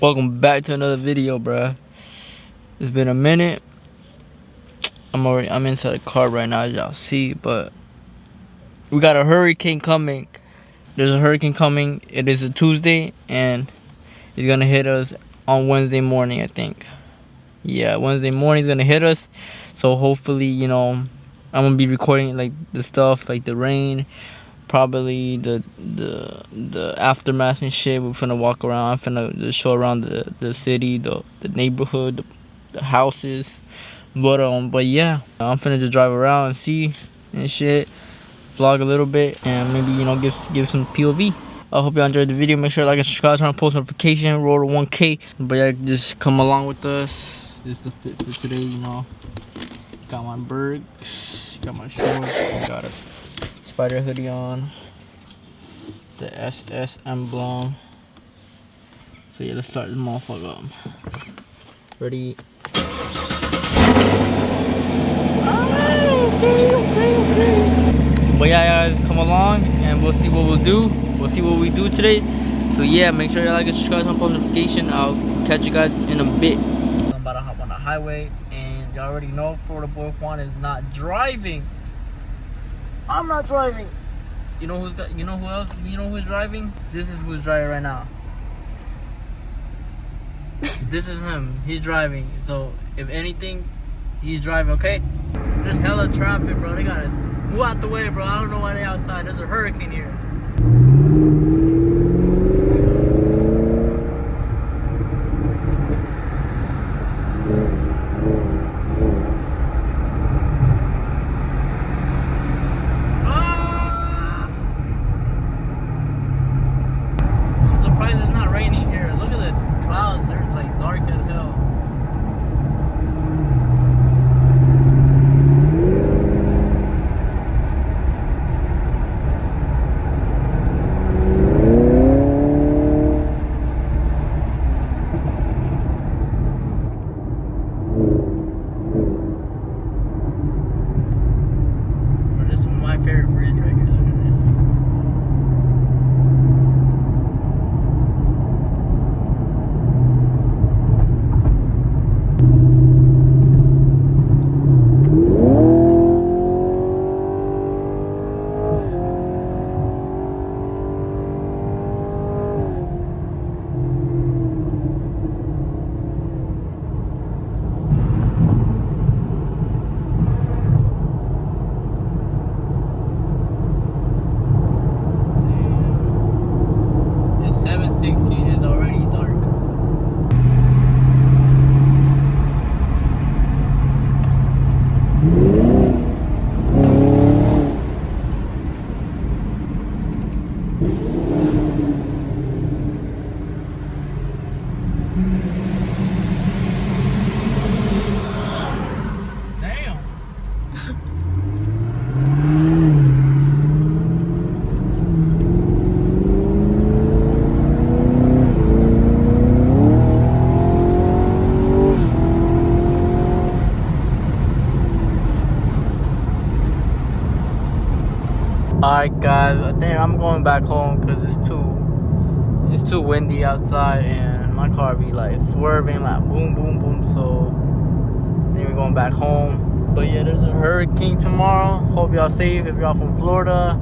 Welcome back to another video, bruh. It's been a minute. I'm inside the car right now, as y'all see, but we got a hurricane coming. There's a hurricane coming. It is a Tuesday, and it's gonna hit us on Wednesday morning, I think. Yeah, Wednesday morning is gonna hit us. So hopefully, I'm gonna be recording like the stuff, like the rain, probably the aftermath and shit. We're finna walk around. I'm finna just show around the city, the neighborhood, the houses. But yeah, I'm finna just drive around and see and shit, vlog a little bit, and maybe give some POV. I hope y'all enjoyed the video. Make sure to like and subscribe, turn on post notification, roll to 1K. But yeah, just come along with us. This is the fit for today, Got my Bergs, got my shorts, got a spider hoodie on, the SS emblem. So yeah, let's start this motherfucker up. Ready? Okay. But yeah, guys, come along and we'll see what we'll do. We'll see what we do today. So yeah, make sure you like and subscribe, turn on post notification. I'll catch you guys in a bit. I'm about to hop on the highway, and y'all already know Florida boy Juan is not driving. I'm not driving. You know who else? You know who's driving? This is who's driving right now. This is him. He's driving. So if anything, he's driving. Okay. There's hella traffic, bro. They gotta move out the way, bro. I don't know why they outside. There's a hurricane here. I'm surprised it's not raining here. Look at the clouds. They're like dark as hell. This is my favorite bridge right here. Look at this. It's 7:16. It's already dark. Damn. Alright guys, I think I'm going back home because it's too windy outside and my car be like swerving like boom boom boom. So I think we're going back home. But yeah, there's a hurricane tomorrow. Hope y'all safe. If y'all from Florida,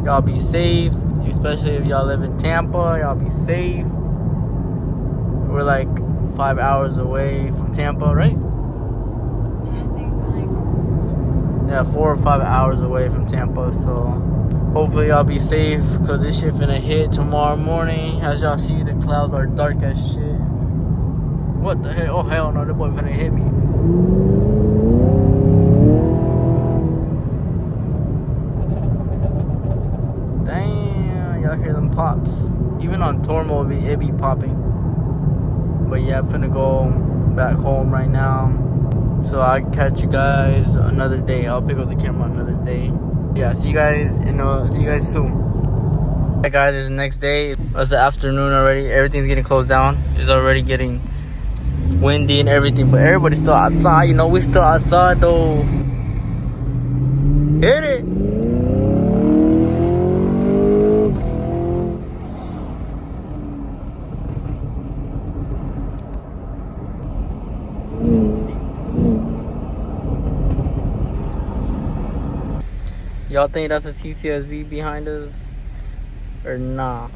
y'all be safe. Especially if y'all live in Tampa, y'all be safe. We're like 5 hours away from Tampa, right? Yeah, 4 or 5 hours away from Tampa, so hopefully y'all be safe, because this shit finna hit tomorrow morning. As y'all see, the clouds are dark as shit. What the hell? Oh hell no, that boy finna hit me. Damn, y'all hear them pops. Even on Tormo, it be popping. But yeah, I'm finna go back home right now. So I'll catch you guys another day. I'll pick up the camera another day. Yeah, see you guys soon. Alright guys, it's the next day. It's the afternoon already. Everything's getting closed down. It's already getting windy and everything, but everybody's still outside. We still outside though. Hit it. Y'all think that's a CCSV behind us? Or nah?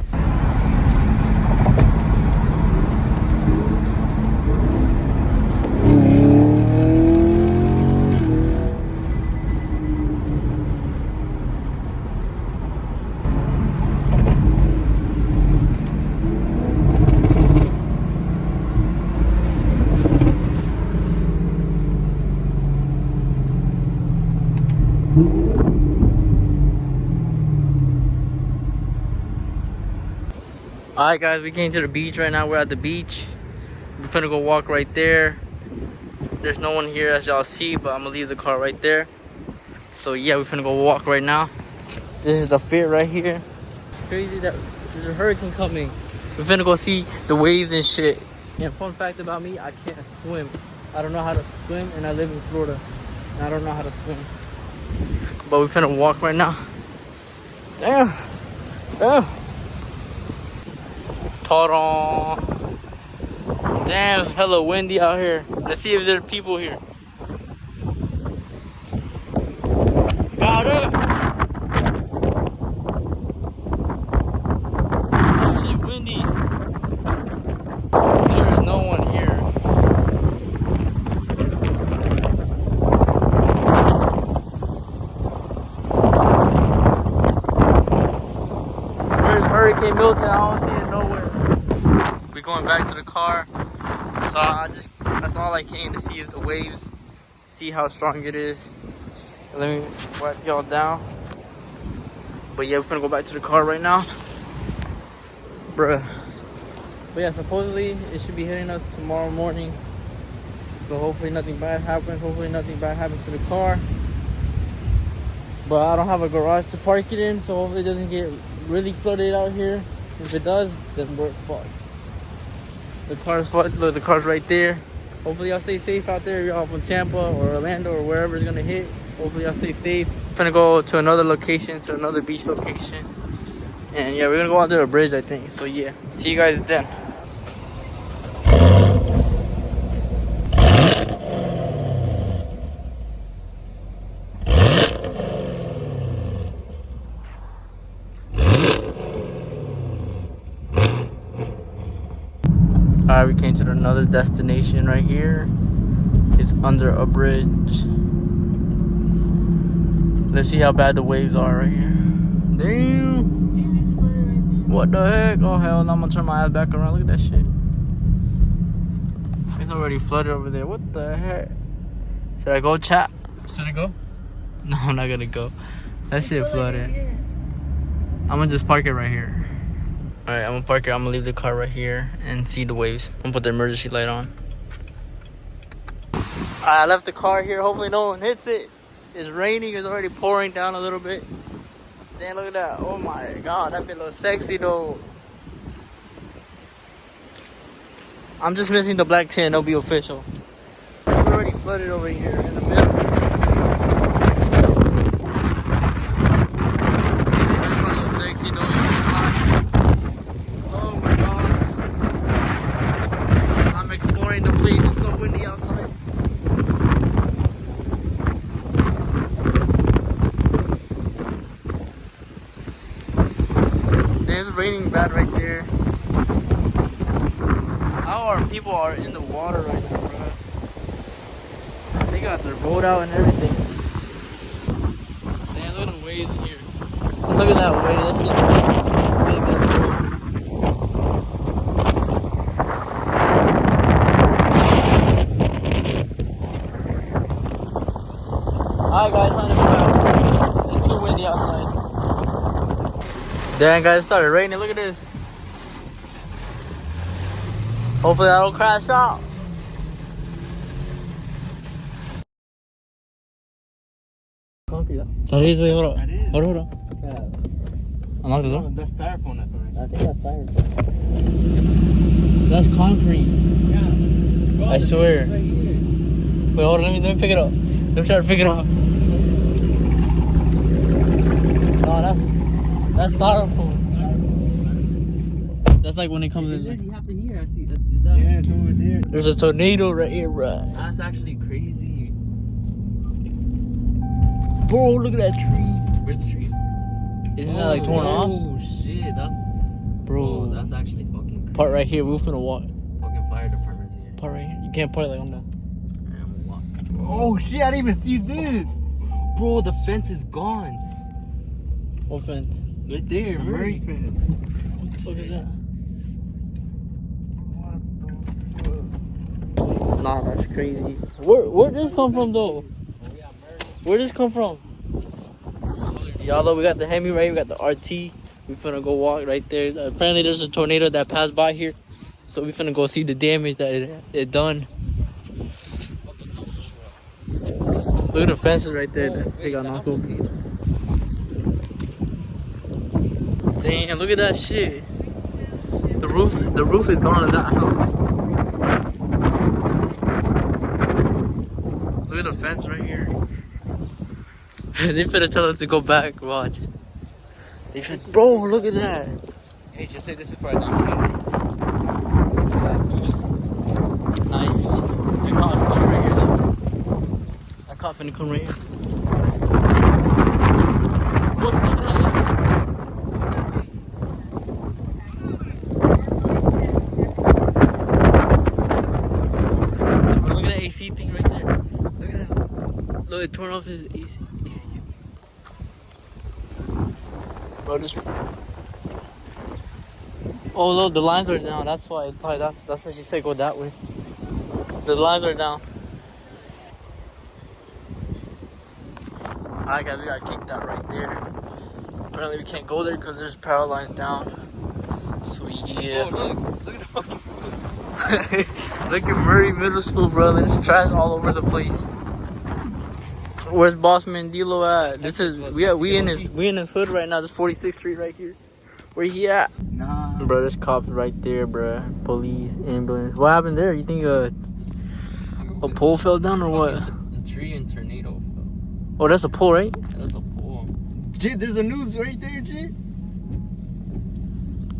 Alright guys, we came to the beach right now. We're at the beach. We're finna go walk right there. There's no one here as y'all see, but I'm gonna leave the car right there. So yeah, we're finna go walk right now. This is the fit right here. Crazy that there's a hurricane coming. We're finna go see the waves and shit. And fun fact about me, I can't swim. I don't know how to swim, and I live in Florida. And I don't know how to swim. But we're finna walk right now. Damn. Damn. Ta-da. Damn, it's hella windy out here. Let's see if there are people here. Got it. Shit, windy. There is no one here. Where's Hurricane Milton? I don't see it nowhere. We're going back to the car. So that's all I came to see is the waves. See how strong it is. Let me wipe y'all down. But yeah, we're gonna go back to the car right now. Bruh. But yeah, supposedly it should be hitting us tomorrow morning. So hopefully nothing bad happens. Hopefully nothing bad happens to the car. But I don't have a garage to park it in, so hopefully it doesn't get really flooded out here. If it does, then we're fucked. The car's flooded. Look, the car's right there. Hopefully y'all stay safe out there. Y'all from Tampa or Orlando or wherever it's gonna hit. Hopefully y'all stay safe. I'm gonna go to another location, to another beach location. And yeah, we're gonna go under a bridge, I think. So yeah, see you guys then. Alright, we came to another destination right here. It's under a bridge. Let's see how bad the waves are right here. Damn. It's flooded right there. What the heck? Oh hell no, I'm gonna turn my ass back around. Look at that shit. It's already flooded over there. What the heck? Should I go, chat? Should I go? No, I'm not gonna go. That shit flooded. I'm gonna just park it right here. Alright, I'm gonna park it. I'm gonna leave the car right here and see the waves. I'm gonna put the emergency light on. Alright, I left the car here. Hopefully no one hits it. It's raining. It's already pouring down a little bit. Damn, look at that. Oh my god, that bit looks sexy though. I'm just missing the black tin. It'll be official. It's already flooded over here in the middle. It's raining bad right there. How are people are in the water right now, bro? They got their boat out and everything. Damn, look at the waves in here. Look at that wave. That shit big as shit. Alright guys, time to go out. It's too windy outside. Damn guys, it started raining. Look at this. Hopefully I don't crash out. That is, wait, hold on. Hold on. Yeah. Unlock the door? That's styrofoam, that's right. I think that's styrofoam. That's concrete. Yeah. I swear. Right here. Wait, hold on, let me pick it up. Let me try to pick it up. Oh, that's styrofoam. That's like when it comes in. What happened here? I see. Yeah, it's over there. There's a tornado right here, bro. That's actually crazy. Bro, look at that tree. Where's the tree? Isn't that like torn off? Oh shit, that's Bro, that's actually fucking crazy. part right here. We're finna walk. Fucking fire department's here. Part right here. You can't part like on that. Alright, I'm gonna walk. Oh shit, I didn't even see this. Bro, the fence is gone. What fence? Right there, The Murray fence. What the fuck is that? What the fuck? Nah, that's crazy. Where this come from though? Where this come from? Y'all know we got the Hemi right here, we got the RT. We finna go walk right there. Apparently there's a tornado that passed by here. So we finna go see the damage that it done. Look at the fences right there that they got knocked over. Damn, look at that shit. The roof is gone in that house. Look at the fence right here. They finna tell us to go back. Watch. They finna, bro, look at that. Hey, just say this is for a documentary. Nice. That car finna come right here though. That car finna come right here. Look at that. Look at that AC thing right there. Look at that. Look, it tore off his AC. Bro, this. Oh, look, the lines are down. That's why. That's what she said. Go that way. The lines are down. Alright, guys, we gotta kick that right there. Apparently, we can't go there because there's power lines down. So yeah. Oh, look at the fucking school. Look at Murray Middle School, bro. There's trash all over the place. Where's Bossman D-Lo at? This is we in his hood right now. This 46th Street right here. Where he at? Nah. Bro, there's cops right there, bro. Police, ambulance. What happened there? You think a pole fell down or what? The tree and tornado. Oh, that's a pole, right? That's a pole. Jit, there's a news right there, Jit.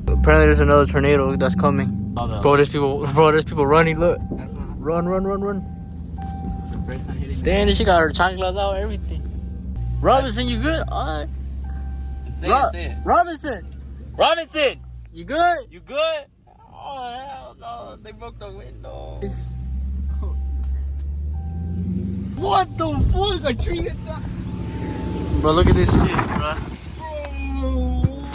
Apparently, there's another tornado that's coming. Oh, no. Bro, there's people running. Look, That's what run. the first time hitting. Damn, this shit got her chanclas out, everything. Robinson, you good? All right. Say it. Robinson, you good? You good? Oh, hell no. They broke the window. What the fuck? A tree hit that. Bro, look at this shit, bro. Bro.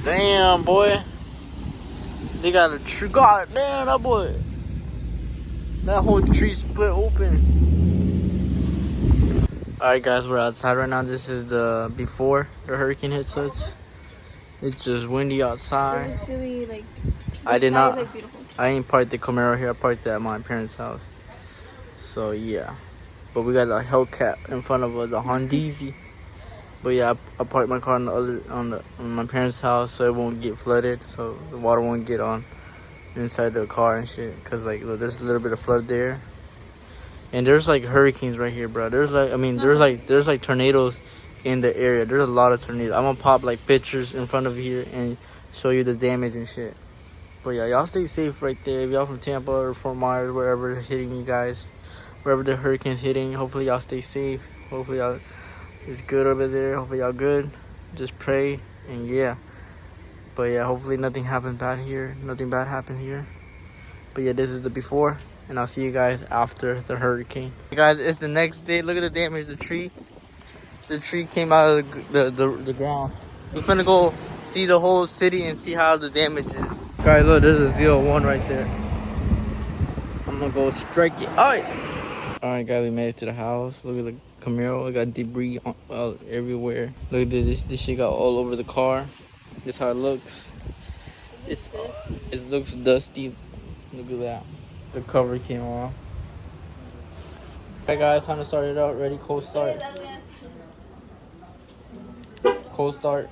Damn, boy. They got a tree. God damn, that boy. That whole tree split open. Alright, guys, we're outside right now. This is the before the hurricane hits us. It's just windy outside. It's really like. I did not. Like, beautiful. I ain't parked the Camaro here. I parked it at my parents' house. So yeah, but we got a Hellcat in front of us, a Hondeezy. But yeah, I parked my car on my parents' house so it won't get flooded, so the water won't get on inside the car and shit. Cause like look, there's a little bit of flood there, and there's like hurricanes right here, bro. There's like tornadoes in the area. There's a lot of tornadoes. I'm gonna pop like pictures in front of here and show you the damage and shit. But yeah, y'all stay safe right there. If y'all from Tampa or Fort Myers, wherever it's hitting you guys, wherever the hurricane's hitting, hopefully y'all stay safe. Hopefully y'all it's good over there. Hopefully y'all good. Just pray and yeah. But yeah, hopefully nothing happened bad here. Nothing bad happened here. But yeah, this is the before, and I'll see you guys after the hurricane. Hey guys, it's the next day. Look at the damage. The tree came out of the ground. We're finna go see the whole city and see how the damage is. Guys, look, there's a Z01 right there. I'm gonna go strike it. Alright, guys, we made it to the house. Look at the Camaro. We got debris everywhere. Look at this. This shit got all over the car. This is how it looks. It looks dusty. Look at that. The cover came off. Alright, guys, time to start it out. Ready? Cold start. Cold start.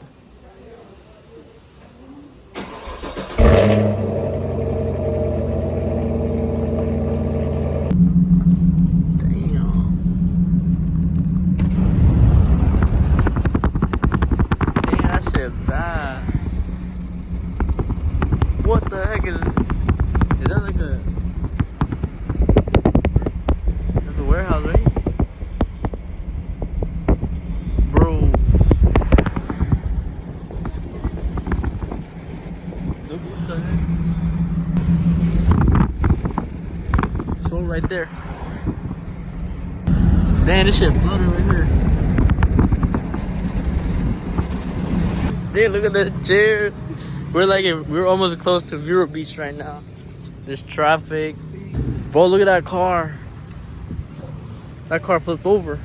What the heck is that like that's a warehouse, right? Look right there. Damn, this shit flooded right here. Damn, look at that chair. We're almost close to Vero Beach right now. There's traffic. Bro, look at that car. That car flipped over.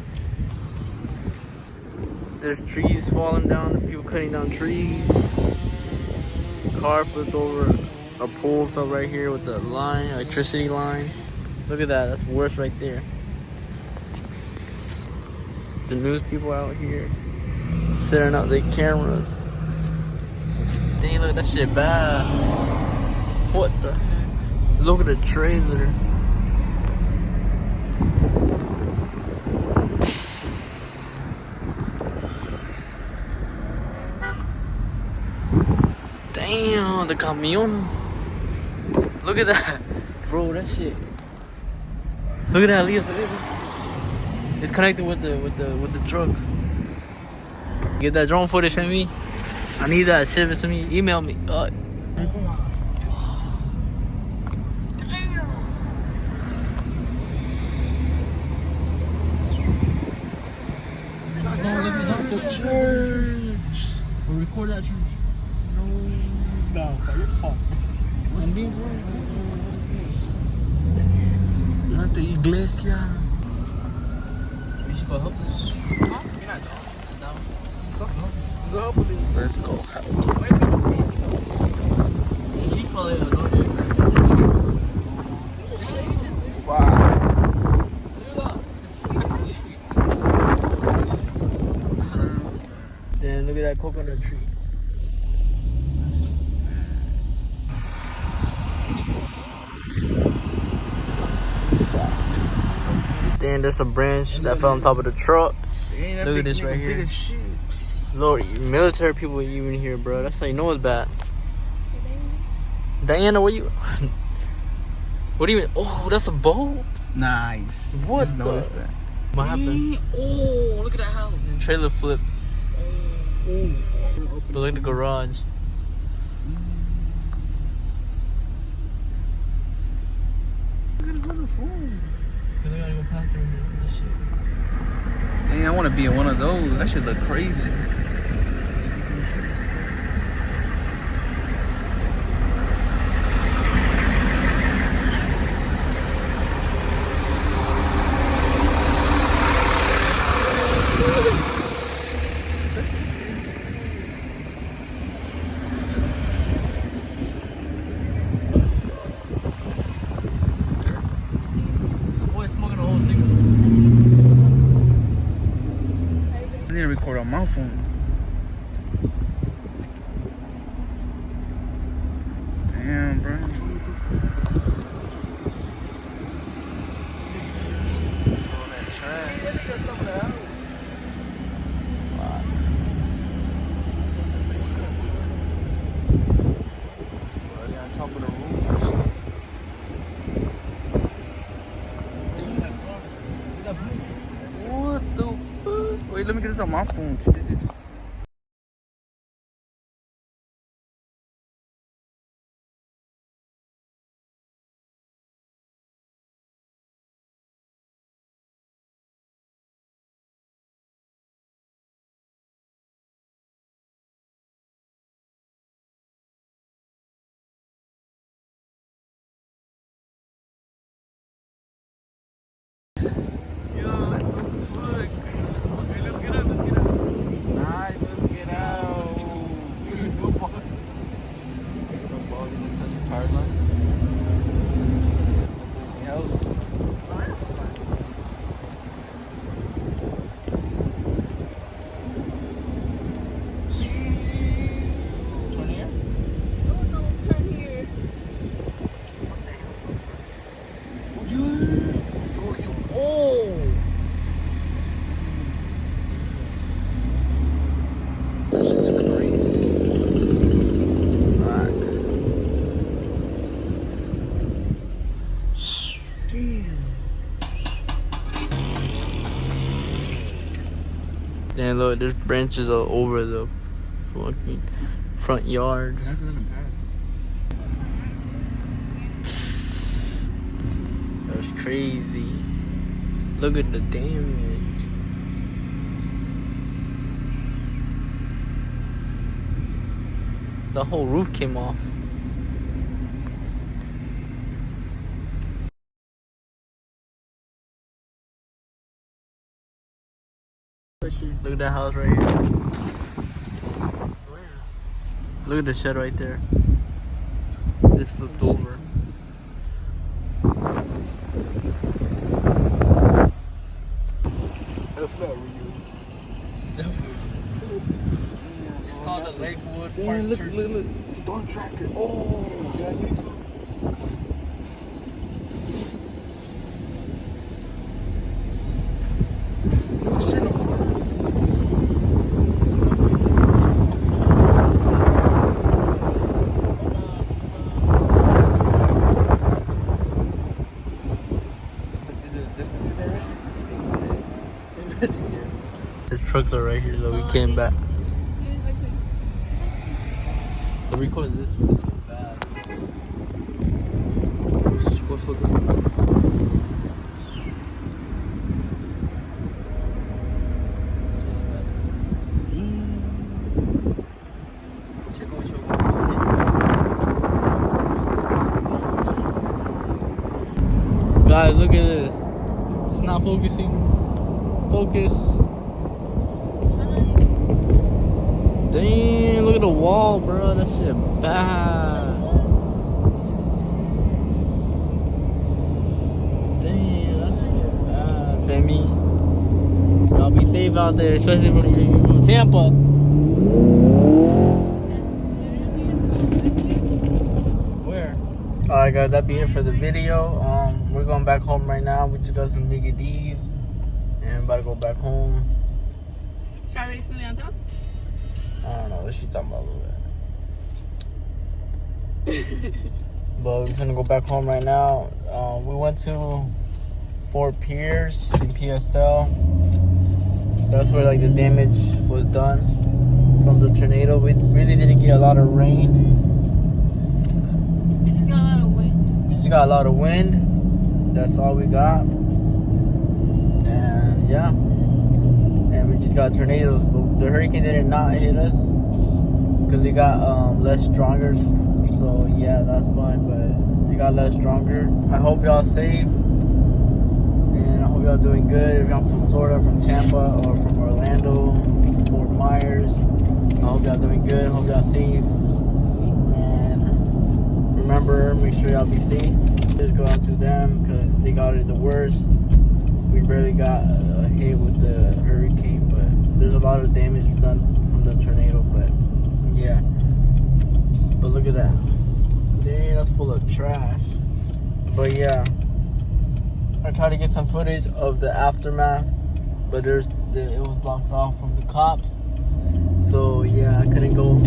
There's trees falling down. People cutting down trees. Car flipped over. A pole fell right here with the line, electricity line. Look at that. That's worse right there. The news people out here setting up their cameras. Dang, look, that shit bad. What the? Look at the trailer. Damn, the camion. Look at that, bro. That shit. Look at that, Leah. It's connected with the truck. Get that drone footage from me. I need that. Ship it to me. Email me. Church. We'll record that church. No, you're fucked. I'm being not the iglesia. We should go help this. You're not down. Go help with it. Let's go help. She probably annoyed it. Fuck. Then look at that coconut tree. Damn, there's a branch that fell on top of the truck. Look at this right here. Lord, military people even here, bro. That's how you know it's bad. Diana, what you? What do you mean? Oh, that's a boat. Nice. What Just the? noticed that. What happened? Oh, look at that house. Trailer flip. Oh. But look at the garage. Look at another phone. Cause I gotta go past them and this shit. Hey, I want to be in one of those. That should look crazy. Boy, smoking a whole cigarette. I need to record on my phone. Damn, bro. What the fuck? Wait, let me get this on my phone. Yo, what the fuck? Hey, let's get out, let's get out. Nice, let's get out. No ball. No ball, you didn't touch the power line. Yo. Turn here? No, don't turn here. Oh! This is crazy. Alright. Damn, look, there's branches all over the fucking front yard. You have to let him pass. That's crazy. Look at the damage. The whole roof came off. Look at that house right here. Look at the shed right there. This flipped over. That's not real. It's called the Lakewood Damn, Park look, Church. look. Storm tracker. Oh, damn, YouTube. Oh, shit, no fire. The trucks are right here, so we came back. The record this was bad. Go slow, go slow. Guys, look at this. It's not focusing. Focus. Damn, look at the wall, bro. That shit bad. Damn, that shit bad, Femi. Y'all be safe out there, especially when you're from Tampa. Where? Alright guys, that be it for the video. We're going back home right now. We just got some Mickey D's and about to go back home. Strawberry smoothie on top? I don't know what she talking about a little bit. But we're gonna go back home right now. We went to Fort Pierce in PSL. That's where like the damage was done from the tornado. We really didn't get a lot of rain. We just got a lot of wind. We just got a lot of wind. That's all we got. And yeah. And we just got tornadoes. But the hurricane did not hit us because it got less stronger. So yeah, that's why. But it got less stronger. I hope y'all safe. And I hope y'all doing good. If y'all from Florida, from Tampa, or from Orlando, Fort Myers, I hope y'all doing good. Hope y'all safe. And remember, make sure y'all be safe. Just go out to them because they got it the worst. We barely got hit with the hurricane, but there's a lot of damage done from the tornado. But yeah, but look at that. Dang, that's full of trash. But yeah, I tried to get some footage of the aftermath, but it was blocked off from the cops. So yeah, I couldn't go.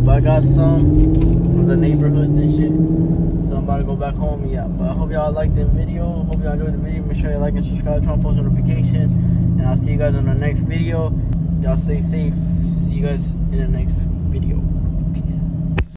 But I got some from the neighborhoods and shit. So I'm about to go back home. Yeah, but I hope y'all liked the video. Hope y'all enjoyed the video. Make sure you like and subscribe, turn on post notifications, and I'll see you guys on the next video. Y'all stay safe. See you guys in the next video.